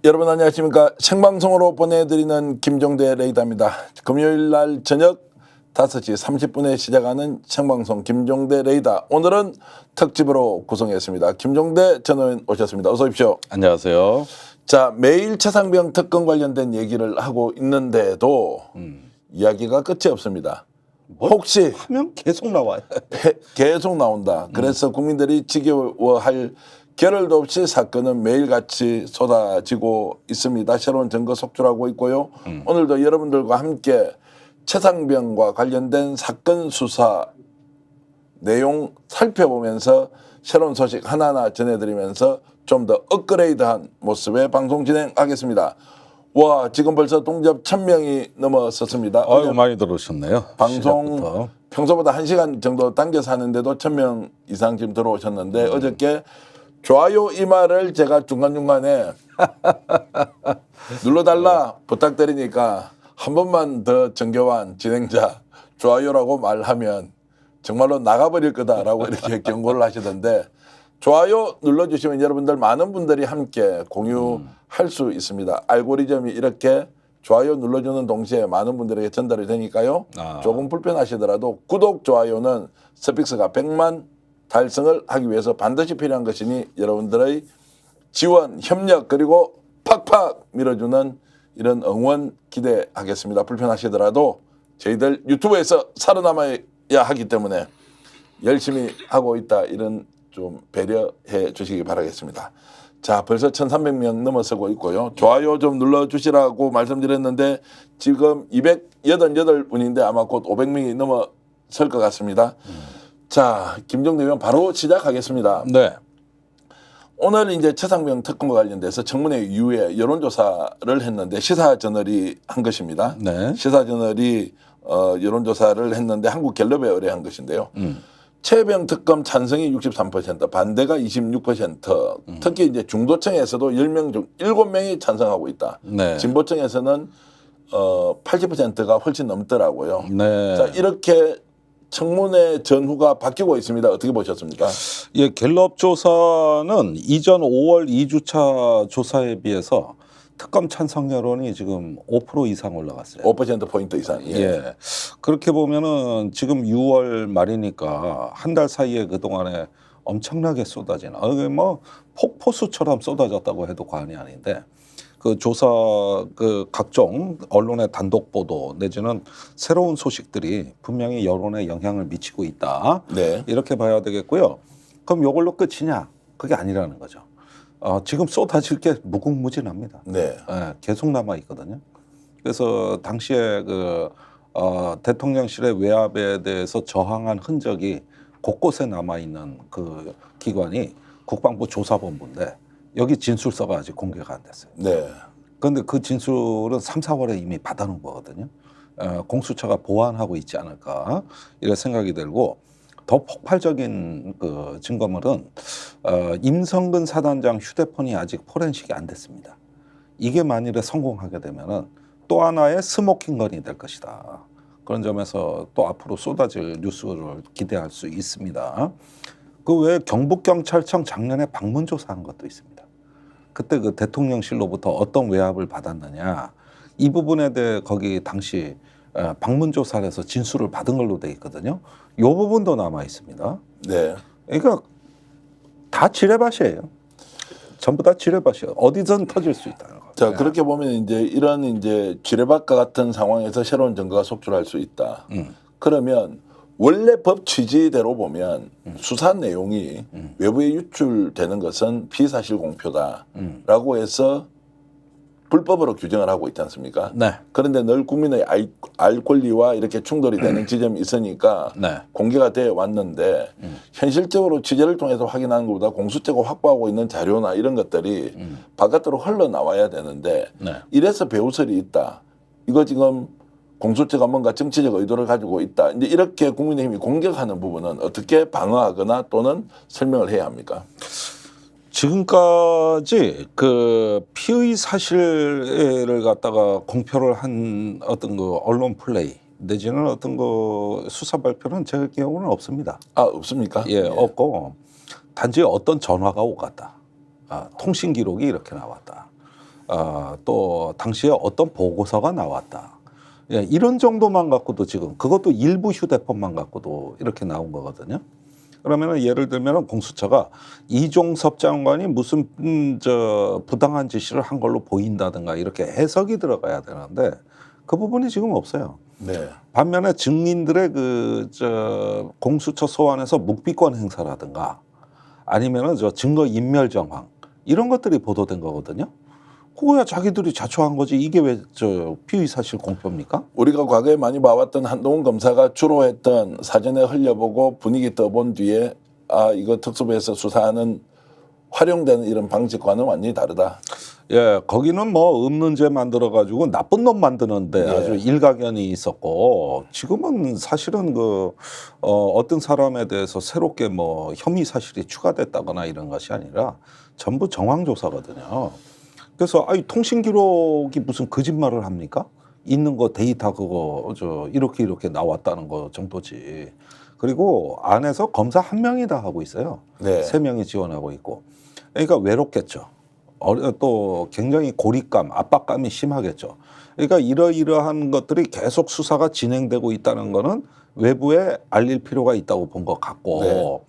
여러분 안녕하십니까. 생방송으로 보내드리는 김종대 레이더입니다. 금요일 날 저녁 5시 30분에 시작하는 생방송 김종대 레이더. 오늘은 특집으로 구성했습니다. 김종대 전 의원 오셨습니다. 어서 오십시오. 안녕하세요. 자, 매일 최상병 특검 관련된 얘기를 하고 있는데도 이야기가 끝이 없습니다. 혹시 하면 계속 나와요. 계속 나온다. 그래서 국민들이 지겨워할 겨를도 없이 사건은 매일같이 쏟아지고 있습니다. 새로운 증거 속출하고 있고요. 오늘도 여러분들과 함께 최상병과 관련된 사건 수사 내용 살펴보면서 새로운 소식 하나하나 전해드리면서 좀 더 업그레이드한 모습의 방송 진행하겠습니다. 와, 지금 벌써 동접 1000명이 넘어섰습니다. 아유, 많이 들어오셨네요. 방송 시작부터. 평소보다 1시간 정도 당겨서 하는데도 1000명 이상 지금 들어오셨는데 어저께 좋아요 이 말을 제가 중간중간에 눌러달라 부탁드리니까 한 번만 더 정교한 진행자 좋아요라고 말하면 정말로 나가버릴 거다라고 이렇게 경고를 하시던데 좋아요 눌러주시면 여러분들 많은 분들이 함께 공유할 수 있습니다. 알고리즘이 이렇게 좋아요 눌러주는 동시에 많은 분들에게 전달이 되니까요. 조금 불편하시더라도 구독, 좋아요는 스픽스가 100만 달성을 하기 위해서 반드시 필요한 것이니 여러분들의 지원, 협력 그리고 팍팍 밀어주는 이런 응원 기대하겠습니다. 불편하시더라도 저희들 유튜브에서 살아남아야 하기 때문에 열심히 하고 있다 이런 좀 배려해 주시기 바라겠습니다. 자, 벌써 1300명 넘어서고 있고요. 좋아요 좀 눌러주시라고 말씀드렸는데 지금 288분인데 아마 곧 500명이 넘어설 것 같습니다. 자, 김종대 의원 바로 시작하겠습니다. 네. 오늘 이제 최상병 특검과 관련돼서 청문회 이후에 여론조사를 했는데 시사저널이 한 것입니다. 네. 시사저널이 여론조사를 했는데 한국갤럽에 의뢰한 것인데요. 최병 특검 찬성이 63%, 반대가 26%. 특히 이제 중도층에서도 10명 중 7명이 찬성하고 있다. 네. 진보층에서는 80%가 훨씬 넘더라고요. 네. 자, 이렇게 청문회 전후가 바뀌고 있습니다. 어떻게 보셨습니까? 예, 갤럽 조사는 이전 5월 2주차 조사에 비해서 특검 찬성 여론이 지금 5% 이상 올라갔어요. 5%포인트 이상. 예. 그렇게 보면은 지금 6월 말이니까 한 달 사이에 그동안에 엄청나게 쏟아진, 뭐 폭포수처럼 쏟아졌다고 해도 과언이 아닌데 그 조사 그 각종 언론의 단독 보도 내지는 새로운 소식들이 분명히 여론에 영향을 미치고 있다. 네. 이렇게 봐야 되겠고요. 그럼 이걸로 끝이냐? 그게 아니라는 거죠. 지금 쏟아질 게 무궁무진합니다. 네. 예, 계속 남아 있거든요. 그래서 당시에 그 대통령실의 외압에 대해서 저항한 흔적이 곳곳에 남아 있는 그 기관이 국방부 조사본부인데 여기 진술서가 아직 공개가 안 됐어요. 네. 그런데 그 진술은 3, 4월에 이미 받아놓은 거거든요. 공수처가 보완하고 있지 않을까 이런 생각이 들고 더 폭발적인 그 증거물은 임성근 사단장 휴대폰이 아직 포렌식이 안 됐습니다. 이게 만일에 성공하게 되면은 또 하나의 스모킹건이 될 것이다. 그런 점에서 또 앞으로 쏟아질 뉴스를 기대할 수 있습니다. 그 외에 경북경찰청 작년에 방문조사한 것도 있습니다. 그때 그 대통령실로부터 어떤 외압을 받았느냐 이 부분에 대해 거기 당시 방문조사를 해서 진술을 받은 걸로 돼 있거든요. 이 부분도 남아 있습니다. 네. 그러니까 다 지뢰밭이에요. 전부 다 지뢰밭이에요. 어디든 터질 수 있다는 거. 자, 그렇게 보면 이제 이런 이제 지뢰밭과 같은 상황에서 새로운 증거가 속출할 수 있다. 그러면 원래 법 취지대로 보면 수사 내용이 외부에 유출되는 것은 피사실 공표다라고 해서 불법으로 규정을 하고 있지 않습니까? 네. 그런데 늘 국민의 알 권리와 이렇게 충돌이 되는 지점이 있으니까 네. 공개가 되어 왔는데 현실적으로 취재를 통해서 확인하는 것보다 공수처가 확보하고 있는 자료나 이런 것들이 바깥으로 흘러나와야 되는데 네. 이래서 배우설이 있다. 이거 지금 공수처가 뭔가 정치적 의도를 가지고 있다. 이제 이렇게 국민의힘이 공격하는 부분은 어떻게 방어하거나 또는 설명을 해야 합니까? 지금까지 그 피의 사실을 갖다가 공표를 한 어떤 그 언론 플레이 내지는 어떤 그 수사 발표는 제 기억에는 없습니다. 아, 없습니까? 예, 없고 단지 어떤 전화가 오갔다. 통신 기록이 이렇게 나왔다. 또 당시에 어떤 보고서가 나왔다. 예, 이런 정도만 갖고도 지금 그것도 일부 휴대폰만 갖고도 이렇게 나온 거거든요. 그러면은 예를 들면은 공수처가 이종섭 장관이 무슨 부당한 지시를 한 걸로 보인다든가 이렇게 해석이 들어가야 되는데 그 부분이 지금 없어요. 네. 반면에 증인들의 공수처 소환에서 묵비권 행사라든가 아니면은 증거 인멸 정황 이런 것들이 보도된 거거든요. 그거야 자기들이 자초한 거지. 이게 왜 피의 사실 공표입니까? 우리가 과거에 많이 봐왔던 한동훈 검사가 주로 했던 사전에 흘려보고 분위기 떠본 뒤에 이거 특수부에서 수사하는 활용되는 이런 방식과는 완전히 다르다. 예, 거기는 뭐 없는 죄 만들어 가지고 나쁜 놈 만드는데 아주 일가견이 있었고 지금은 사실은 어떤 사람에 대해서 새롭게 뭐 혐의 사실이 추가됐다거나 이런 것이 아니라 전부 정황 조사거든요. 그래서 통신 기록이 무슨 거짓말을 합니까? 있는 거 데이터 그거 이렇게 나왔다는 거 정도지. 그리고 안에서 검사 한 명이 다 하고 있어요. 네. 3명이 지원하고 있고. 그러니까 외롭겠죠. 또 굉장히 고립감, 압박감이 심하겠죠. 그러니까 이러이러한 것들이 계속 수사가 진행되고 있다는 거는 외부에 알릴 필요가 있다고 본 것 같고 네.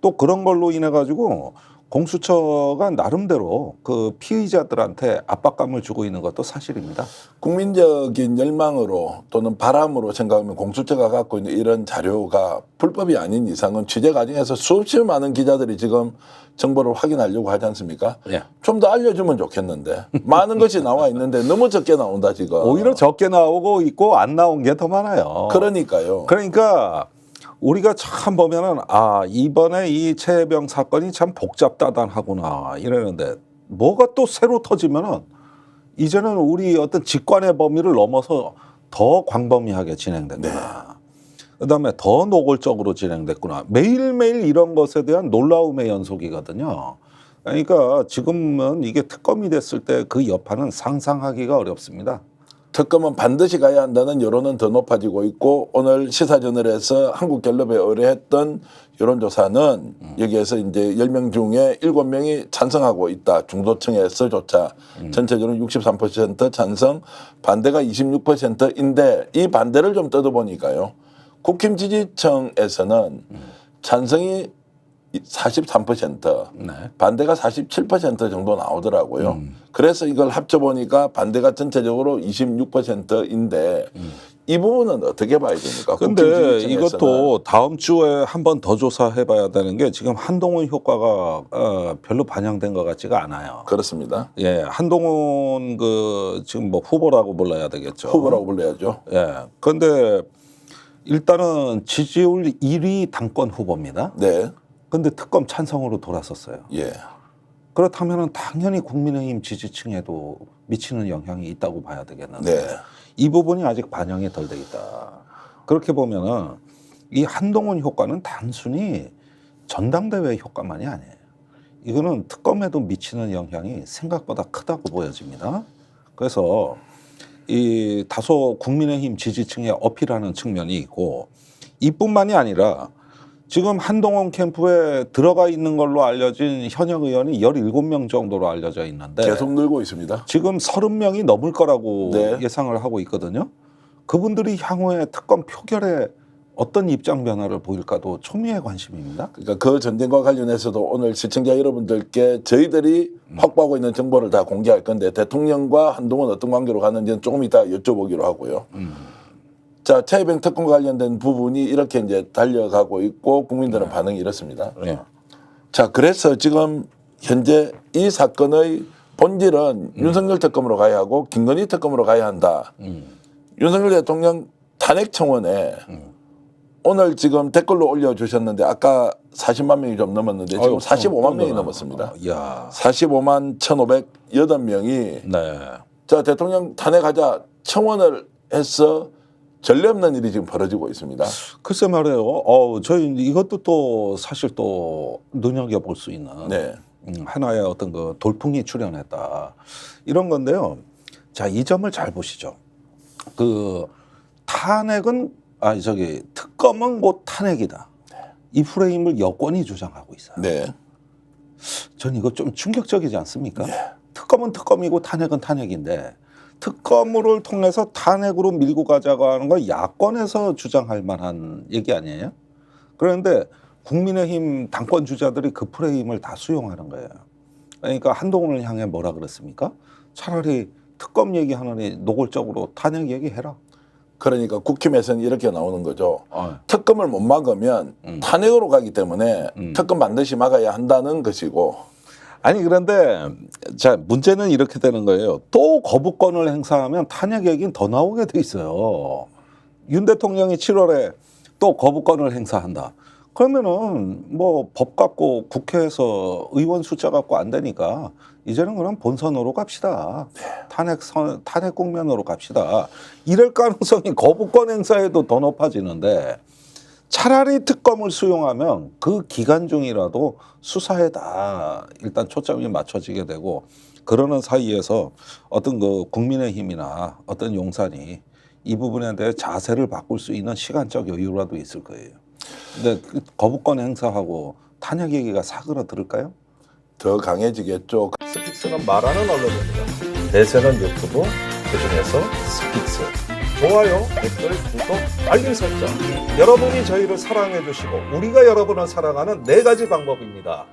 또 그런 걸로 인해 가지고 공수처가 나름대로 그 피의자들한테 압박감을 주고 있는 것도 사실입니다. 국민적인 열망으로 또는 바람으로 생각하면 공수처가 갖고 있는 이런 자료가 불법이 아닌 이상은 취재 과정에서 수없이 많은 기자들이 지금 정보를 확인하려고 하지 않습니까? 예. 좀 더 알려주면 좋겠는데 많은 것이 나와 있는데 너무 적게 나온다 지금. 오히려 적게 나오고 있고 안 나온 게 더 많아요. 그러니까요. 그러니까 우리가 참 보면은 이번에 이 최혜병 사건이 참 복잡다단하구나 이러는데 뭐가 또 새로 터지면은 이제는 우리 어떤 직관의 범위를 넘어서 더 광범위하게 진행됐구나. 그다음에 더 노골적으로 진행됐구나. 매일매일 이런 것에 대한 놀라움의 연속이거든요. 그러니까 지금은 이게 특검이 됐을 때 그 여파는 상상하기가 어렵습니다. 특검은 반드시 가야 한다는 여론은 더 높아지고 있고 오늘 시사저널에서 한국갤럽에 의뢰했던 여론조사는 여기에서 이제 10명 중에 7명이 찬성하고 있다. 중도층에서조차 전체적으로 63% 찬성, 반대가 26%인데 이 반대를 좀 뜯어보니까요. 국힘 지지층에서는 찬성이 43%, 네. 반대가 47% 정도 나오더라고요. 그래서 이걸 합쳐보니까 반대가 전체적으로 26%인데 이 부분은 어떻게 봐야 됩니까? 근데 국힘 지지층에서는. 이것도 다음 주에 한 번 더 조사해 봐야 되는 게 지금 한동훈 효과가 별로 반영된 것 같지가 않아요. 그렇습니다. 예, 한동훈 지금 뭐 후보라고 불러야 되겠죠. 후보라고 불러야죠. 예. 그런데 일단은 지지율 1위 당권 후보입니다. 네. 근데 특검 찬성으로 돌아섰어요. 예. 그렇다면은 당연히 국민의힘 지지층에도 미치는 영향이 있다고 봐야 되겠는데 네. 이 부분이 아직 반영이 덜 돼 있다. 그렇게 보면은 이 한동훈 효과는 단순히 전당대회 효과만이 아니에요. 이거는 특검에도 미치는 영향이 생각보다 크다고 보여집니다. 그래서 이 다소 국민의힘 지지층에 어필하는 측면이 있고 이뿐만이 아니라 지금 한동훈 캠프에 들어가 있는 걸로 알려진 현역 의원이 17명 정도로 알려져 있는데 계속 늘고 있습니다. 지금 30명이 넘을 거라고 네. 예상을 하고 있거든요. 그분들이 향후에 특검 표결에 어떤 입장 변화를 보일까도 초미의 관심입니다. 그러니까 그 전쟁과 관련해서도 오늘 시청자 여러분들께 저희들이 확보하고 있는 정보를 다 공개할 건데 대통령과 한동훈 어떤 관계로 가는지는 조금 이따 여쭤보기로 하고요. 자, 최혜병 특검과 관련된 부분이 이렇게 이제 달려가고 있고 국민들은 반응이 이렇습니다. 네. 자, 그래서 지금 현재 이 사건의 본질은 윤석열 특검으로 가야 하고 김건희 특검으로 가야 한다. 윤석열 대통령 탄핵 청원에 오늘 지금 댓글로 올려주셨는데 아까 40만 명이 좀 넘었는데 지금 45만 명이 넘었습니다. 야, 45만 1,508명이 네. 자, 대통령 탄핵하자 청원을 해서 전례 없는 일이 지금 벌어지고 있습니다. 글쎄 말이에요. 저희 이것도 또 사실 또 눈여겨볼 수 있는 네. 하나의 어떤 돌풍이 출현했다. 이런 건데요. 자, 이 점을 잘 보시죠. 탄핵은 특검은 곧 탄핵이다. 이 프레임을 여권이 주장하고 있어요. 네. 전 이거 좀 충격적이지 않습니까? 특검은 특검이고 탄핵은 탄핵인데 특검을 통해서 탄핵으로 밀고 가자고 하는 건 야권에서 주장할 만한 얘기 아니에요? 그런데 국민의힘 당권 주자들이 그 프레임을 다 수용하는 거예요. 그러니까 한동훈을 향해 뭐라 그랬습니까? 차라리 특검 얘기하느니 노골적으로 탄핵 얘기해라. 그러니까 국힘에서는 이렇게 나오는 거죠. 어. 특검을 못 막으면 탄핵으로 가기 때문에 특검 반드시 막아야 한다는 것이고. 아니 그런데 자 문제는 이렇게 되는 거예요. 또 거부권을 행사하면 탄핵 얘기는 더 나오게 돼 있어요. 윤 대통령이 7월에 또 거부권을 행사한다. 그러면은 뭐 법 갖고 국회에서 의원 숫자 갖고 안 되니까 이제는 그럼 본선으로 갑시다. 탄핵 국면으로 갑시다. 이럴 가능성이 거부권 행사에도 더 높아지는데 차라리 특검을 수용하면 그 기간 중이라도 수사에다 일단 초점이 맞춰지게 되고 그러는 사이에서 어떤 그 국민의힘이나 어떤 용산이 이 부분에 대해 자세를 바꿀 수 있는 시간적 여유라도 있을 거예요. 근데 그 거부권 행사하고 탄핵 얘기가 사그라들을까요? 더 강해지겠죠. 스픽스는 말하는 언론입니다. 대세는 유튜브, 그중에서 스픽스. 좋아요, 댓글, 구독, 알림 설정. 여러분이 저희를 사랑해 주시고 우리가 여러분을 사랑하는 4가지 방법입니다.